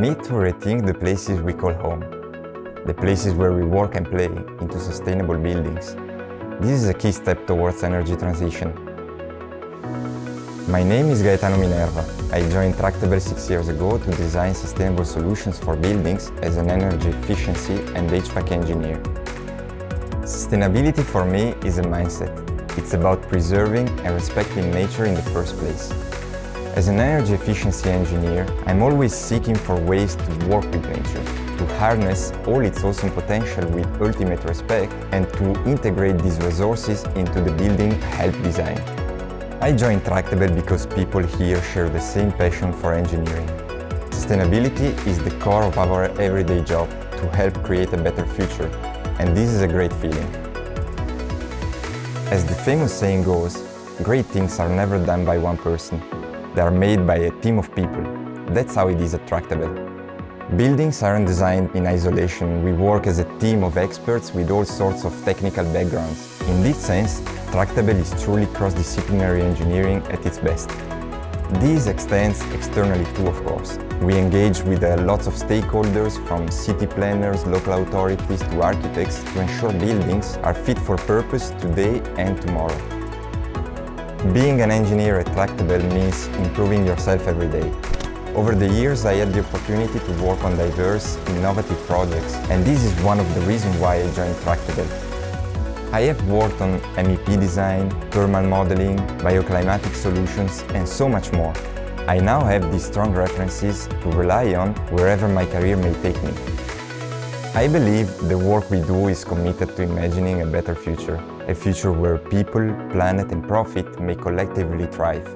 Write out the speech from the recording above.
need to rethink the places we call home, the places where we work and play, into sustainable buildings. This is a key step towards energy transition. My name is Gaetano Minerva. I joined Tractebel 6 years ago to design sustainable solutions for buildings as an energy efficiency and HVAC engineer. Sustainability for me is a mindset. It's about preserving and respecting nature in the first place. As an energy efficiency engineer, I'm always seeking for ways to work with nature, to harness all its awesome potential with ultimate respect, and to integrate these resources into the building I help design. I joined Tractebel because people here share the same passion for engineering. Sustainability is the core of our everyday job to help create a better future, and this is a great feeling. As the famous saying goes, great things are never done by one person. They are made by a team of people. That's how it is at Tractebel. Buildings aren't designed in isolation. We work as a team of experts with all sorts of technical backgrounds. In this sense, Tractebel is truly cross-disciplinary engineering at its best. This extends externally too, of course. We engage with lots of stakeholders, from city planners, local authorities to architects, to ensure buildings are fit for purpose today and tomorrow. Being an engineer at Tractebel means improving yourself every day. Over the years, I had the opportunity to work on diverse, innovative projects, and this is one of the reasons why I joined Tractebel. I have worked on MEP design, thermal modeling, bioclimatic solutions, and so much more. I now have these strong references to rely on wherever my career may take me. I believe the work we do is committed to imagining a better future, a future where people, planet, and profit may collectively thrive.